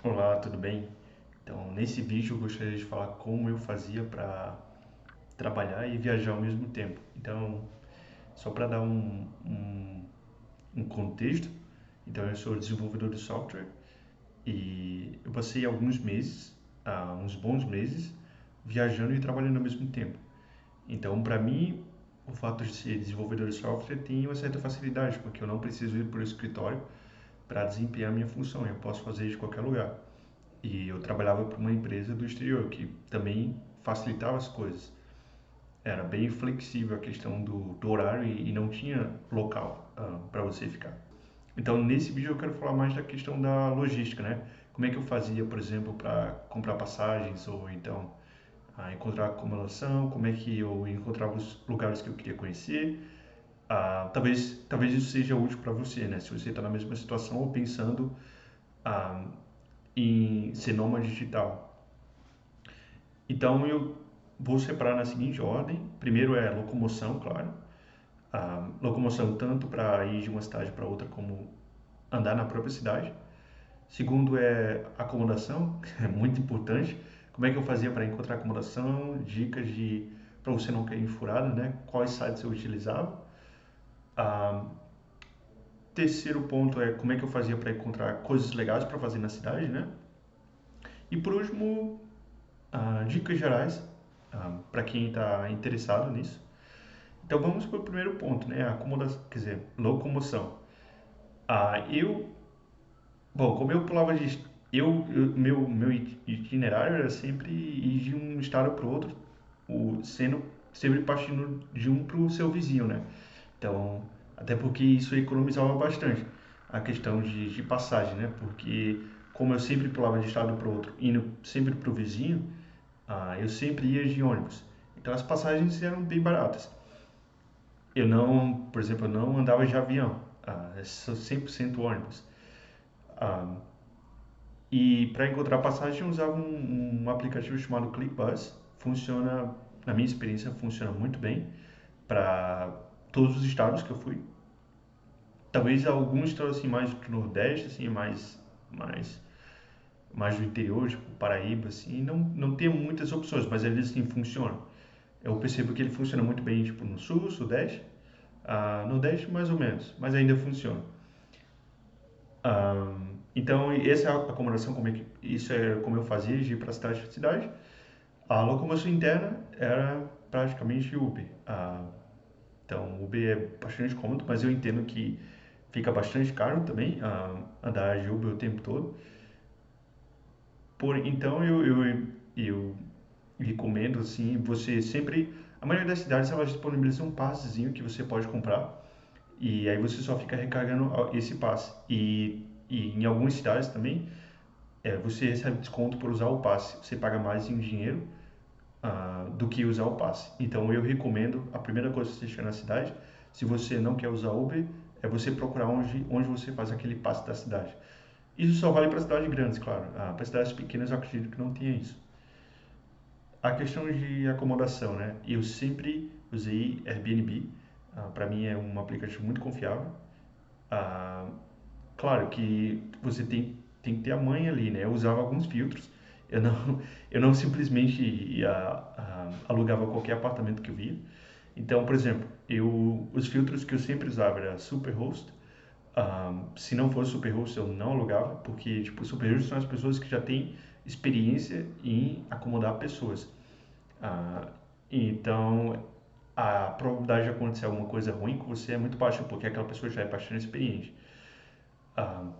Olá, tudo bem? Então, nesse vídeo eu gostaria de falar como eu fazia para trabalhar e viajar ao mesmo tempo. Então, só para dar um contexto, então eu sou desenvolvedor de software e eu passei alguns meses, uns bons meses, viajando e trabalhando ao mesmo tempo. Então, para mim, o fato de ser desenvolvedor de software tem uma certa facilidade, porque eu não preciso ir para o escritório para desempenhar a minha função, eu posso fazer de qualquer lugar. E eu trabalhava para uma empresa do exterior que também facilitava as coisas. Era bem flexível a questão do horário e não tinha local para você ficar. Então, nesse vídeo eu quero falar mais da questão da logística, né? Como é que eu fazia, por exemplo, para comprar passagens ou então encontrar acomodação, como é que eu encontrava os lugares que eu queria conhecer. Talvez isso seja útil para você, né? Se você está na mesma situação ou pensando ah, em ser nômade digital. Então eu vou separar na seguinte ordem. Primeiro é locomoção, claro. A locomoção tanto para ir de uma cidade para outra como andar na própria cidade. Segundo é acomodação, que é muito importante. Como é que eu fazia para encontrar acomodação? Dicas de para você não cair em furada, né? Quais sites eu utilizava? Ah, terceiro ponto é como é que eu fazia para encontrar coisas legais para fazer na cidade, né? E por último, dicas gerais para quem está interessado nisso. Então vamos para o primeiro ponto, né? Acomodação, quer dizer, locomoção. Eu, bom, como eu pulava de, meu itinerário era sempre ir de um estado para o outro, sendo sempre partindo de um para o seu vizinho, né? Então, até porque isso economizava bastante a questão de passagem, né? Porque como eu sempre pulava de estado para o outro, indo sempre para o vizinho, eu sempre ia de ônibus. Então as passagens eram bem baratas. Eu não, por exemplo, eu não andava de avião, é só 100% ônibus. Ah, e para encontrar passagem eu usava um aplicativo chamado ClickBus. Funciona, na minha experiência, funciona muito bem para todos os estados que eu fui. Talvez alguns estados assim mais do Nordeste, assim mais mais do interior, tipo Paraíba, assim, não tem muitas opções, mas eles assim funcionam. Eu percebo que ele funciona muito bem tipo no Sul, Sudeste, Nordeste mais ou menos, mas ainda funciona. Então, essa é a acomodação, isso é como eu fazia de ir para cidade para cidade. A locomoção interna era praticamente Uber. Então, Uber é bastante cômodo, mas eu entendo que fica bastante caro também andar de Uber o tempo todo. Então, eu recomendo, assim, você sempre... A maioria das cidades, elas disponibilizam um passezinho que você pode comprar. E aí você só fica recarregando esse passe. E em algumas cidades também, você recebe desconto por usar o passe. Você paga mais em dinheiro do que usar o passe. Então eu recomendo, a primeira coisa que você chegar na cidade, se você não quer usar Uber, é você procurar onde você faz aquele passe da cidade. Isso só vale para cidades grandes, claro. Para cidades pequenas eu acredito que não tenha isso. A questão de acomodação, né? Eu sempre usei Airbnb. Para mim é um aplicativo muito confiável. Ah, Claro que você tem que ter a manha ali, né? Eu usava alguns filtros. Eu não, eu não simplesmente alugava qualquer apartamento que eu via. Então, por exemplo, os filtros que eu sempre usava era Superhost. Se não fosse Superhost, eu não alugava, porque tipo, Superhost são as pessoas que já têm experiência em acomodar pessoas. Ah, então, a probabilidade de acontecer alguma coisa ruim com você é muito baixa, porque aquela pessoa já é bastante experiente. Ah,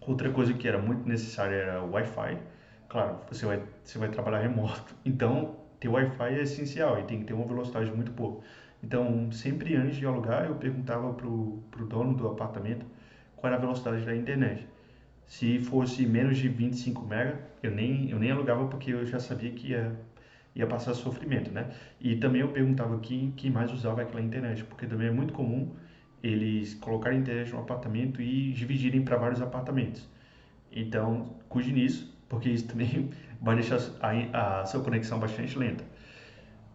Outra coisa que era muito necessária era o Wi-Fi. Claro, você vai trabalhar remoto, então ter Wi-Fi é essencial e tem que ter uma velocidade muito boa. Então, sempre antes de alugar, eu perguntava pro dono do apartamento qual era a velocidade da internet. Se fosse menos de 25 mega, eu nem alugava porque eu já sabia que ia passar sofrimento, né? E também eu perguntava quem mais usava aquela internet, porque também é muito comum eles colocarem internet no apartamento e dividirem para vários apartamentos. Então, cuide nisso, porque isso também vai deixar a sua conexão bastante lenta.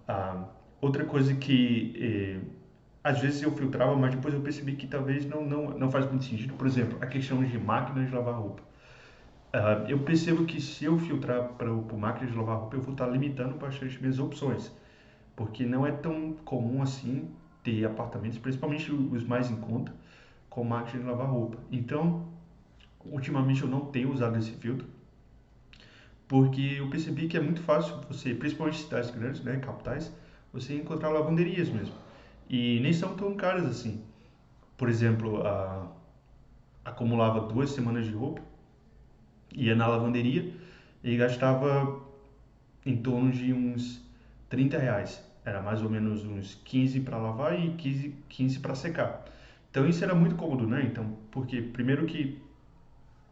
Ah, Outra coisa que às vezes eu filtrava, mas depois eu percebi que talvez não faz muito sentido. Por exemplo, a questão de máquinas de lavar roupa. Eu percebo que se eu filtrar para o máquina de lavar roupa, eu vou estar limitando bastante minhas opções, porque não é tão comum assim ter apartamentos, principalmente os mais em conta, com máquina de lavar roupa. Então, ultimamente eu não tenho usado esse filtro, porque eu percebi que é muito fácil você, principalmente em cidades grandes, né, capitais, você encontrar lavanderias mesmo. E nem são tão caras assim. Por exemplo, acumulava 2 semanas de roupa, ia na lavanderia e gastava em torno de uns R$ 30. Era mais ou menos uns 15 para lavar e 15 para secar. Então isso era muito cômodo, né? Então, porque primeiro que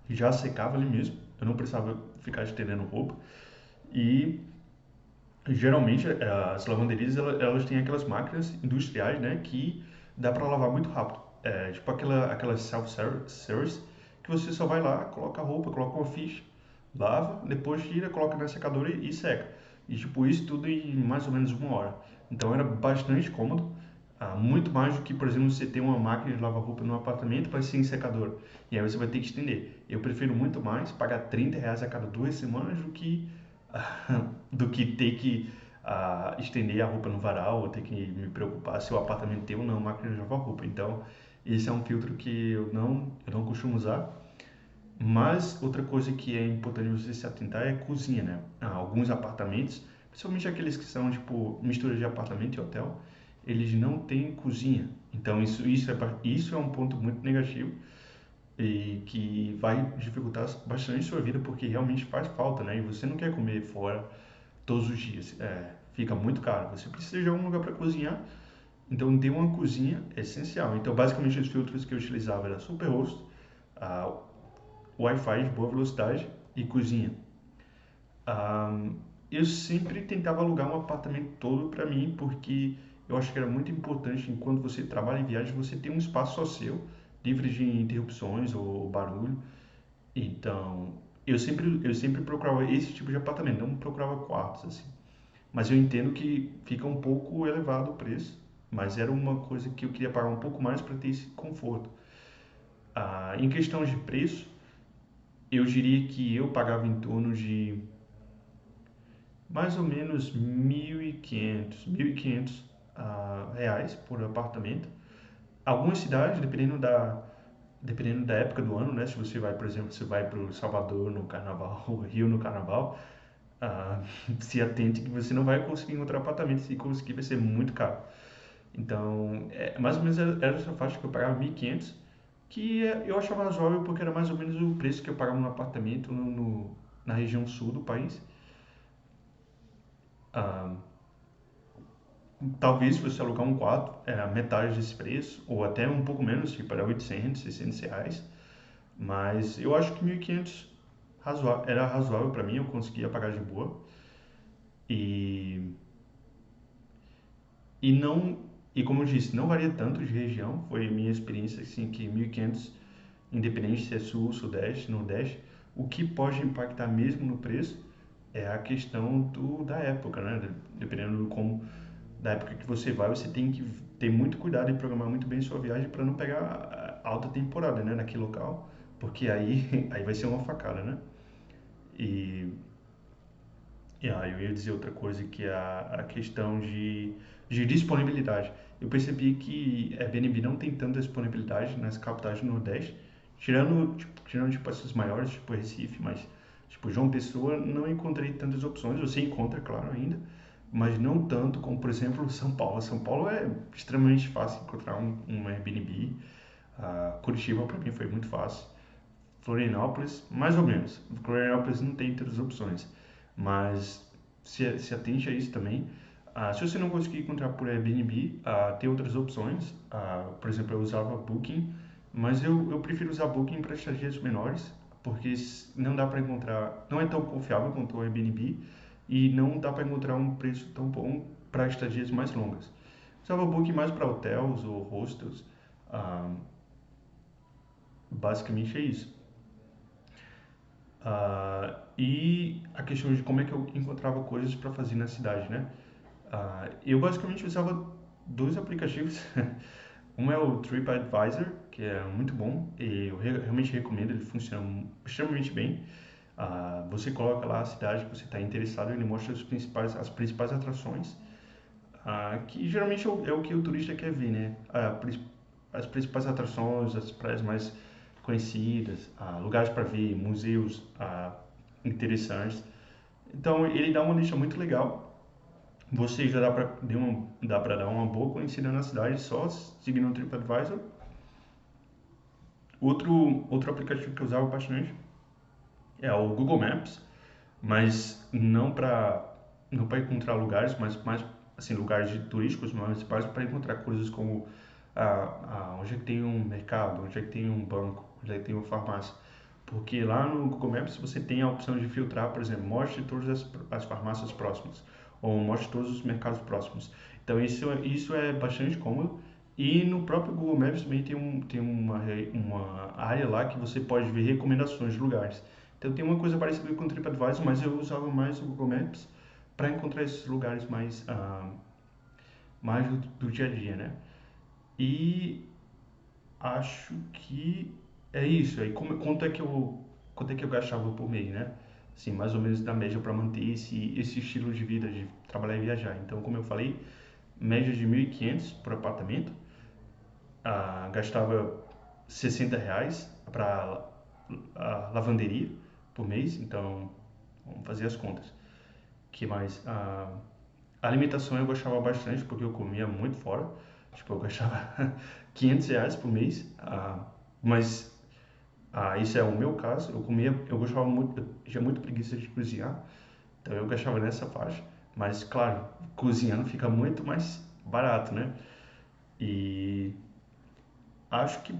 já secava ali mesmo, eu não precisava ficar estendendo roupa. E geralmente as lavanderias elas têm aquelas máquinas industriais, né, que dá para lavar muito rápido. Tipo aquela self-service que você só vai lá, coloca a roupa, coloca uma ficha, lava, depois tira, coloca na secadora e seca. E tipo isso tudo em mais ou menos 1 hora. Então era bastante cômodo, muito mais do que, por exemplo, você ter uma máquina de lavar roupa no apartamento para ser em secador. E aí você vai ter que estender. Eu prefiro muito mais pagar R$ 30 a cada 2 semanas do que ter que estender a roupa no varal ou ter que me preocupar se o apartamento tem ou não máquina de lavar roupa. Então, esse é um filtro que eu não costumo usar. Mas outra coisa que é importante você se atentar é a cozinha, né? Alguns apartamentos, principalmente aqueles que são tipo mistura de apartamento e hotel, eles não têm cozinha. Então isso é um ponto muito negativo e que vai dificultar bastante sua vida porque realmente faz falta, né? E você não quer comer fora todos os dias. Fica muito caro. Você precisa de algum lugar para cozinhar. Então, ter uma cozinha é essencial. Então, basicamente, os filtros que eu utilizava era Superhost, a Wi-Fi de boa velocidade e cozinha. Ah, eu sempre tentava alugar um apartamento todo para mim, porque eu acho que era muito importante, enquanto você trabalha em viagem, você ter um espaço só seu, livre de interrupções ou barulho. Então, eu sempre procurava esse tipo de apartamento, não procurava quartos, assim. Mas eu entendo que fica um pouco elevado o preço, mas era uma coisa que eu queria pagar um pouco mais para ter esse conforto. Em questão de preço, eu diria que eu pagava em torno de mais ou menos 1.500 reais por apartamento. Algumas cidades, dependendo da época do ano, né? Se você vai, por exemplo, se vai para o Salvador no Carnaval, ou Rio no Carnaval, ah, se atente que você não vai conseguir encontrar apartamento. Se conseguir, vai ser muito caro. Então, mais ou menos era essa faixa que eu pagava 1.500, que eu achava razoável porque era mais ou menos o preço que eu pagava num apartamento na região sul do país. Ah, Talvez se você alugar um quarto, era metade desse preço, ou até um pouco menos, tipo era 800, 600 reais. Mas eu acho que 1.500 era razoável para mim, eu conseguia pagar de boa. E, e não, e como eu disse, não varia tanto de região, foi a minha experiência assim que 1.500, independente se é sul, sudeste, nordeste, o que pode impactar mesmo no preço é a questão da época, né? Dependendo da época que você vai, você tem que ter muito cuidado e programar muito bem sua viagem para não pegar a alta temporada, né, naquele local, porque aí, aí vai ser uma facada, né? E, eu ia dizer outra coisa que é a questão de disponibilidade. Eu percebi que a Airbnb não tem tanta disponibilidade nas capitais do Nordeste, tirando tipo essas maiores, tipo Recife, mas tipo João Pessoa não encontrei tantas opções. Você encontra, claro, ainda, mas não tanto como, por exemplo, São Paulo. São Paulo é extremamente fácil encontrar um Airbnb. Curitiba para mim foi muito fácil. Florianópolis, mais ou menos. Florianópolis não tem tantas opções, mas se atente a isso também. Se você não conseguir encontrar por Airbnb, tem outras opções. Por exemplo, eu usava Booking, mas eu prefiro usar Booking para estadias menores, porque não dá para encontrar, não é tão confiável quanto o Airbnb e não dá para encontrar um preço tão bom para estadias mais longas. Usava Booking mais para hotéis ou hostels. Ah, Basicamente é isso. E a questão de como é que eu encontrava coisas para fazer na cidade, né? Eu basicamente usava dois aplicativos. Um é o TripAdvisor, que é muito bom e eu realmente recomendo, ele funciona extremamente bem. Você coloca lá a cidade que você está interessado, ele mostra as principais atrações, que geralmente é o que o turista quer ver, né? As principais atrações, as praias mais conhecidas, lugares para ver, museus interessantes. Então ele dá uma lista muito legal. Você já dá para dar uma boa conhecida na cidade só seguindo o TripAdvisor. Outro aplicativo que eu usava bastante é o Google Maps, mas não para encontrar lugares, mas mais assim lugares turísticos, mas mais para encontrar coisas como onde é que tem um mercado, onde é que tem um banco, onde é que tem uma farmácia. Porque lá no Google Maps você tem a opção de filtrar, por exemplo, mostre todas as farmácias próximas ou mostre todos os mercados próximos. Então isso é bastante cômodo. E no próprio Google Maps também tem uma área lá que você pode ver recomendações de lugares. Então tem uma coisa parecida com o TripAdvisor, mas eu usava mais o Google Maps para encontrar esses lugares mais do dia a dia, né? E acho que é isso. Aí quanto é que eu gastava por mês, né? Assim, mais ou menos na média para manter esse estilo de vida de trabalhar e viajar. Então, como eu falei, média de 1.500 por apartamento. Gastava R$ 60 para a lavanderia por mês. Então, vamos fazer as contas. Que mais? A alimentação eu gostava bastante porque eu comia muito fora. Tipo, eu gastava R$ 500 por mês. Mas isso é o meu caso. Eu gostava muito, eu tinha muita preguiça de cozinhar. Então eu gastava nessa faixa. Mas, claro, cozinhando fica muito mais barato, né? E acho que,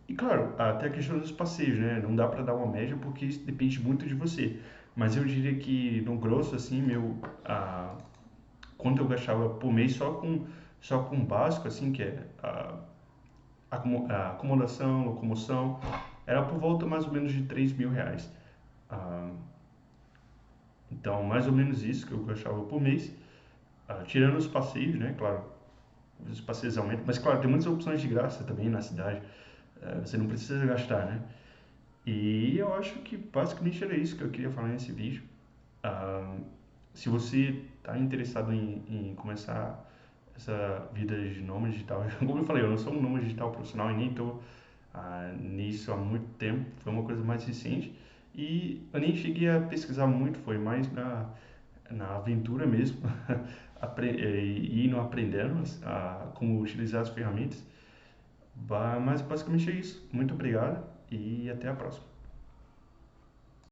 e claro, até a questão dos passeios, né? Não dá para dar uma média porque isso depende muito de você. Mas eu diria que no grosso, assim, quanto eu gastava por mês só com o básico, assim, que é a acomodação, locomoção, era por volta mais ou menos de R$ 3.000. Ah, então, mais ou menos isso que eu gastava por mês, tirando os passeios, né? Claro, os passeios aumentam, mas claro, tem muitas opções de graça também na cidade. Você não precisa gastar, né? E eu acho que basicamente era isso que eu queria falar nesse vídeo. Ah, Se você está interessado em começar essa vida de nômade digital, como eu falei, eu não sou um nômade digital profissional e nem estou nisso há muito tempo, foi uma coisa mais recente. E eu nem cheguei a pesquisar muito, foi mais na aventura mesmo, indo aprendendo como utilizar as ferramentas. Mas basicamente é isso. Muito obrigado e até a próxima.